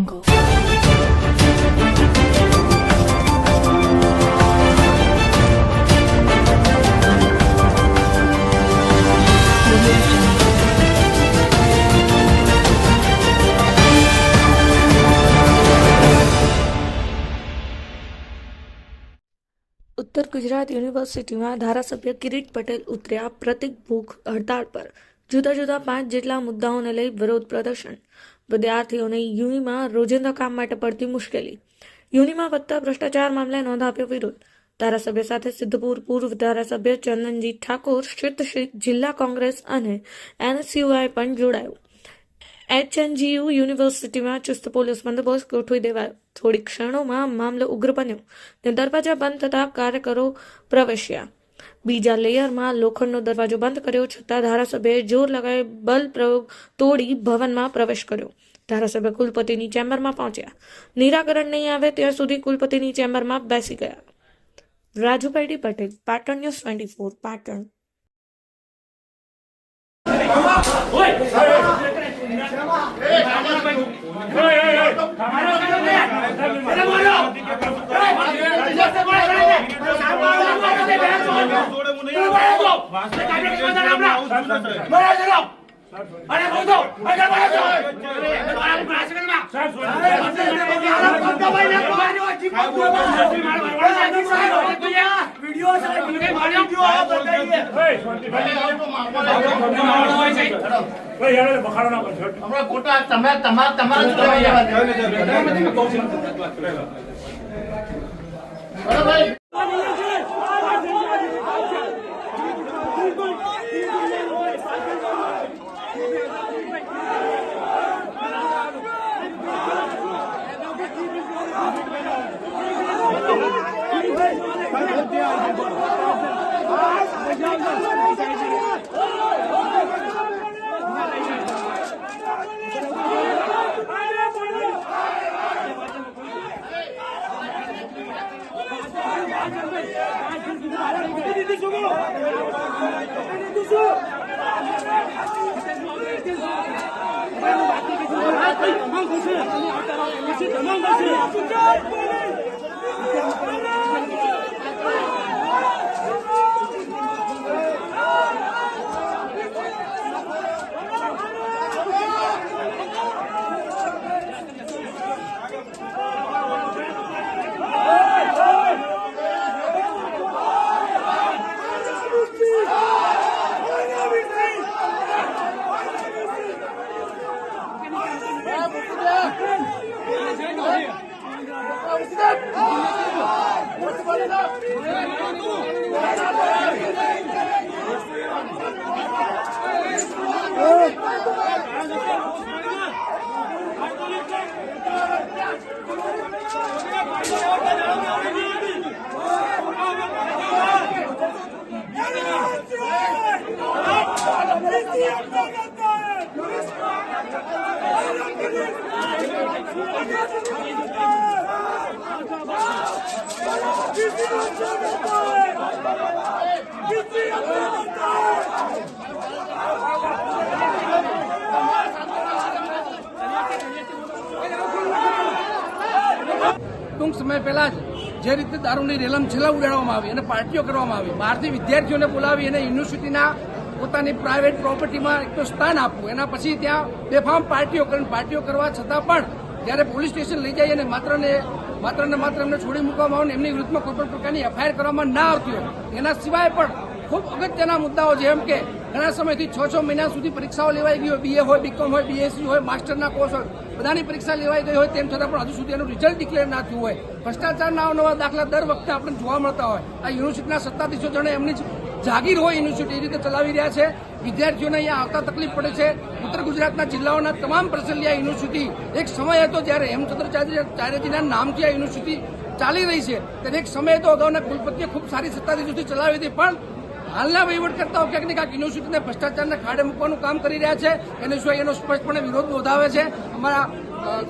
ઉત્તર ગુજરાત યુનિવર્સિટીમાં ધારાસભ્ય કિરીટ પટેલ ઉતર્યા પ્રતિક ભૂખ હડતાળ પર. જુદા જુદા 5 જેટલા મુદ્દાઓને લઈ વિરોધ પ્રદર્શન. વિદ્યાર્થીઓને યુનિમાં રોજિંદા કામ માટે પડતી મુશ્કેલી. યુનિમાં વધતા ભ્રષ્ટાચાર મામલે નોંધાવ્યો વિરોધ. ધારાસભ્ય સાથે સિદ્ધપુર પૂર્વ ધારાસભ્ય ચંદનજી ઠાકોર, જિલ્લા કોંગ્રેસ અને NSUI પણ જોડાયું. HNGU યુનિવર્સિટીમાં ચુસ્ત પોલીસ બંદોબસ્ત ગોઠવી દેવાયો. થોડી ક્ષણોમાં મામલો ઉગ્ર બન્યો ને દરવાજા બંધ થતા કાર્યકરો પ્રવેશ્યા. બીજા લેયરમાં લોખંડનો દરવાજો બંધ કર્યો છતાં ધારાસભ્યએ જોર લગાવી બલ પ્રયોગ તોડી ભવનમાં પ્રવેશ કર્યો. ધારાસભ્ય કુલપતિની ચેમ્બરમાં પહોંચ્યા. નિરાકરણ નહીં આવે ત્યાં સુધી કુલપતિની ચેમ્બરમાં બેસી ગયા. રાજુભાઈ પટેલ, પાટણ ન્યૂઝ 24, પાટણ. ટૂંક સમય પહેલા જ જે રીતે દારૂની રેલમ છેલ્લા ઉડાડવામાં આવી અને પાર્ટીઓ કરવામાં આવી, બહારથી વિદ્યાર્થીઓને બોલાવી અને યુનિવર્સિટીના પોતાની પ્રાઇવેટ પ્રોપર્ટીમાં એક તો સ્થાન આપવું, એના પછી ત્યાં બેફામ પાર્ટીઓ કરવા છતાં પણ જ્યારે પોલીસ સ્ટેશન લઈ જાય અને માત્ર ને માત્ર એમને છોડી મૂકવામાં આવે, એમની વિરુદ્ધમાં કોઈ પણ પ્રકારની FIR કરવામાં ના આવતી હોય, એના સિવાય પણ ખૂબ અગત્યના મુદ્દાઓ જેમ કે ઘણા સમયથી 6 મહિના સુધી પરીક્ષાઓ લેવાઈ ગઈ હોય, BA હોય, BCom હોય, BSc હોય, માસ્ટરના કોર્સ હોય, બધાની પરીક્ષા લેવાઈ ગઈ હોય, તેમ છતાં પણ હજુ સુધી એનું રિઝલ્ટ ડિક્લેર ના થયું હોય. ભ્રષ્ટાચારના અવનવા દાખલા દર વખતે આપણને જોવા મળતા હોય. આ યુનિવર્સિટીના સત્તાધીશો જણે એમની જાગીર હોય યુનિવર્સિટી એ રીતે ચલાવી રહ્યા છે. વિદ્યાર્થીઓને અહીંયા આવતા તકલીફ પડે છે. ઉત્તર ગુજરાતના જિલ્લાઓના તમામ પ્રસંગે આ યુનિવર્સિટી એક સમય હતો જ્યારે હેમચંદ્રાચાર્યજીના નામથી આ યુનિવર્સિટી ચાલી રહી છે, ત્યારે એક સમય તો અગાઉના કુલપતિએ ખૂબ સારી સત્તાધીશોથી ચલાવી હતી, પણ હાલના વહીવટકર્તાઓ ક્યાંક ને ક્યાંક યુનિવર્સિટીને ભ્રષ્ટાચારના ખાડે મૂકવાનું કામ કરી રહ્યા છે. એનો સ્પષ્ટપણે વિરોધ નોંધાવે છે. અમારા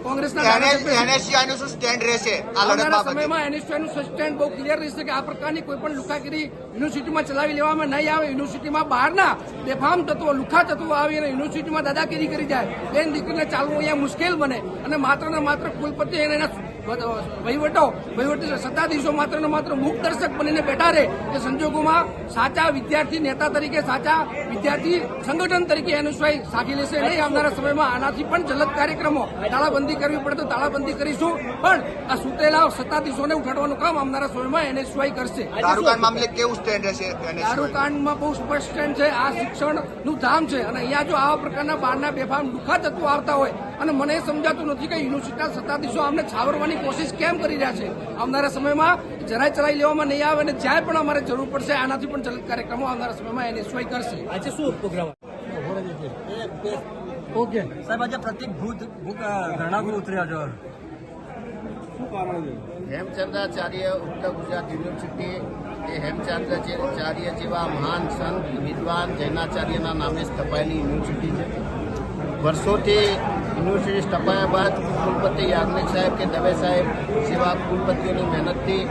કોંગ્રેસના ધારાસભ્ય NSCI નું શું સ્ટેન્ડ રહેશે આ લડત આવનારા બાબતે? સમયમાં એનએસયુઆઈનું સસ્ટેન્ડ બહુ ક્લિયર રહેશે કે આ પ્રકારની કોઈ પણ લુખાગીરી યુનિવર્સિટીમાં ચલાવી લેવામાં નહીં આવે. યુનિવર્સિટીમાં બહારના બેફામ તત્વો, લુખા તત્વો આવી અને યુનિવર્સિટીમાં દાદાગીરી કરી જાય, બેન દીકરીને ચાલવું અહીંયા મુશ્કેલ બને અને માત્ર ને માત્ર કુલપતિ અને એના વહીવટી સત્તાધીશો માત્ર ને માત્ર મૂક દર્શક બનીને બેઠા રહે તે સંજોગોમાં સાચા વિદ્યાર્થી નેતા તરીકે, સાચા વિદ્યાર્થી સંગઠન તરીકે એનએસયુઆઈ સાખી લેશે નહીં. આવનારા સમયમાં આનાથી પણ જલદ કાર્યક્રમો, તાળાબંધી કરવી પડે તો તાળાબંધી કરીશું, પણ આ સુતેલા સત્તાધીશોને ઉઠાડવાનું કામ આવનારા સમયમાં એનએસયુઆઈ કરશે. દારૂકાંડ મામલે કેવું સ્ટેન્ડ રહેશે NSCI? દારૂકાંડમાં બહુ સ્પષ્ટ સ્ટેન્ડ છે. આ શિક્ષણનું ધામ છે અને અહીંયા જો આવા પ્રકારના બહારના બેફામ લુખા તત્વો આવતા હોય અને મને એ સમજાતું નથી કે યુનિવર્સિટીના સત્તાધીશો આમને છાવરવાની કોશિશ કેમ કરી રહ્યા છે. આવનારા સમયમાં જરાય ચલાવી લેવામાં નહીં આવે અને જ્યાં પણ અમારે જરૂર પડશે આનાથી પણ જલદ કાર્યક્રમો આવનારા સમયમાં એનએસયુઆઈ કરશે. આજે શું પ્રોગ્રામ? ઓકે સાહેબ, આજે પ્રતિક ભૂત ધરણાગૃહ ઉતર્યા છો. હેમચંદ્રાચાર્ય ઉત્તર ગુજરાત યુનિવર્સિટી એ હેમચંદ્રાચાર્ય જેવા મહાન સંત વિદ્વાન જૈનાચાર્યના નામે સ્થપાયેલી યુનિવર્સિટી છે. વર્ષોથી યુનિવર્સિટી સ્થપાયા બાદ કુલપતિ યાજ્ઞિક સાહેબ કે દવે સાહેબ જેવા કુલપતિઓની મહેનતથી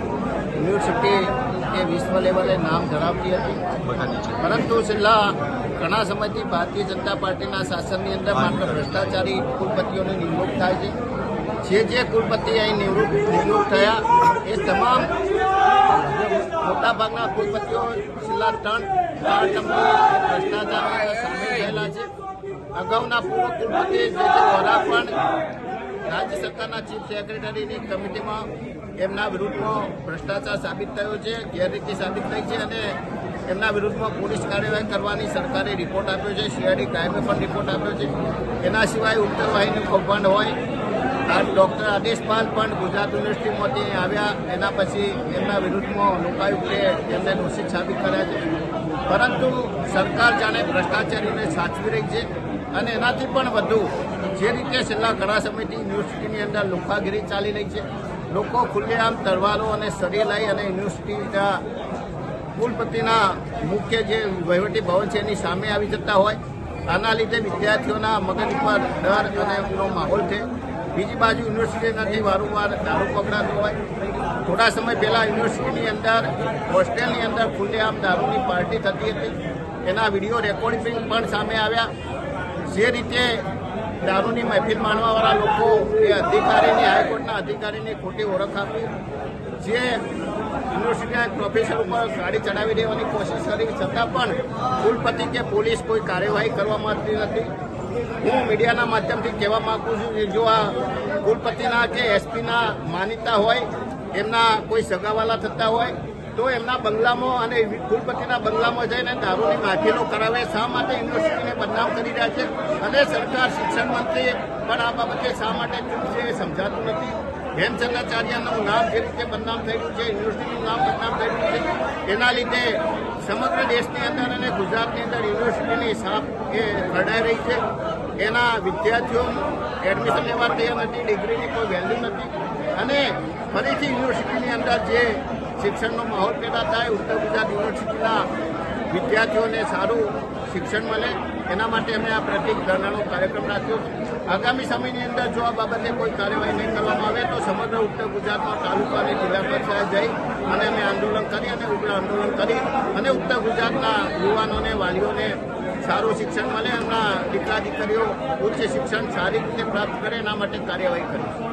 યુનિવર્સિટી એ વિશ્વ લેવલે નામ ધરાવતી હતી. પરંતુ છેલ્લા ઘણા સમયથી ભારતીય જનતા પાર્ટીના શાસનની અંદર માત્ર ભ્રષ્ટાચારી કુલપતિઓની નિમણૂક થાય છે. જે કુલપતિ અહીં નિવૃત્ત થયા એ તમામ મોટાભાગના કુલપતિઓ છેલ્લા 3-4 ટર્મથી ભ્રષ્ટાચારમાં સામેલ થયેલા છે. અગાઉના પૂર્વ કુલપતિ વોરા પણ રાજ્ય સરકારના ચીફ સેક્રેટરીની કમિટીમાં એમના વિરુદ્ધમાં ભ્રષ્ટાચાર સાબિત થયો છે, ગેરરીતિ સાબિત થઈ છે અને એમના વિરુદ્ધમાં પોલીસ કાર્યવાહી કરવાની સરકારે રિપોર્ટ આપ્યો છે. CID ક્રાઇમે પણ રિપોર્ટ આપ્યો છે. એના સિવાય ઉત્તરવાહીનું કૌભાંડ હોય, ડોક્ટર આદેશપાલ પણ ગુજરાત યુનિવર્સિટીમાંથી આવ્યા, એના પછી એમના વિરુદ્ધમાં લોકાયુક્તે એમને દોષિત સાબિત કર્યા છે. પરંતુ સરકાર જાણે ભ્રષ્ટાચારીને સાચવી રહી છે અને એનાથી પણ વધુ જે રીતે છેલ્લા ઘણા સમયથી યુનિવર્સિટીની અંદર લુખાગીરી ચાલી રહી છે. લોકો ખુલ્લેઆમ તલવારો અને સરી લઈ અને યુનિવર્સિટીના કુલપતિના મુખ્ય જે વહીવટી ભવન છે એની સામે આવી જતા હોય. આના લીધે વિદ્યાર્થીઓના મગજ પર ડર અને એનો માહોલ છે. બીજી બાજુ યુનિવર્સિટીમાંથી વારંવાર દારૂ પકડાતો હોય. થોડા સમય પહેલાં યુનિવર્સિટીની અંદર હોસ્ટેલની અંદર ખુલ્લેઆમ દારૂની પાર્ટી થતી હતી. એના વિડીયો રેકોર્ડિંગ પણ સામે આવ્યા. જે રીતે દારૂની મહેફિલ માણવાવાળા લોકો એ અધિકારીની, હાઈકોર્ટના અધિકારીની ખોટી ઓળખ આપી, જે યુનિવર્સિટીના પ્રોફેસર ઉપર ગાડી ચડાવી દેવાની કોશિશ કરી છતાં પણ કુલપતિ કે પોલીસ કોઈ કાર્યવાહી કરવા માંગતી નથી. હું મીડિયાના માધ્યમથી કહેવા માંગુ છું કે જો આ કુલપતિના કે એસપીના માનીતા હોય, એમના કોઈ સગાવાલા થતા હોય તો એમના બંગલામાં અને કુલપતિના બંગલામાં જઈને દારૂની મહેફિલો કરાવે. શા માટે યુનિવર્સિટીને બદનામ કરી રહ્યા છે અને સરકાર, શિક્ષણ મંત્રી પણ આ બાબતે શા માટે ચૂપ છે એ સમજાતું નથી. હેમચંદ્રાચાર્યનું નામ જે રીતે બદનામ થઈ રહ્યું છે, યુનિવર્સિટીનું નામ બદનામ થઈ રહ્યું છે, એના લીધે સમગ્ર દેશની અંદર અને ગુજરાતની અંદર યુનિવર્સિટીની સાપ એ ખરડાઈ રહી છે. એના વિદ્યાર્થીઓ એડમિશન લેવા તૈયાર નથી, ડિગ્રીની કોઈ વેલ્યુ નથી અને ફરીથી યુનિવર્સિટીની અંદર જે શિક્ષણનો માહોલ પેદા થાય, ઉત્તર ગુજરાત યુનિવર્સિટીના વિદ્યાર્થીઓને સારું શિક્ષણ મળે, એના માટે અમે આ પ્રતિક ધરણાનો કાર્યક્રમ રાખ્યો છે. આગામી સમયની અંદર જો આ બાબતે કોઈ કાર્યવાહી નહીં કરવામાં આવે તો સમગ્ર ઉત્તર ગુજરાતમાં તાલુકા અને જિલ્લા કક્ષાએ જઈ અને અમે આંદોલન કરી અને ઉગ્ર આંદોલન કરી અને ઉત્તર ગુજરાતના યુવાનોને, વાલીઓને સારું શિક્ષણ મળે, એમના દીકરા દીકરીઓ ઉચ્ચ શિક્ષણ સારી રીતે પ્રાપ્ત કરે એના માટે કાર્યવાહી કરી.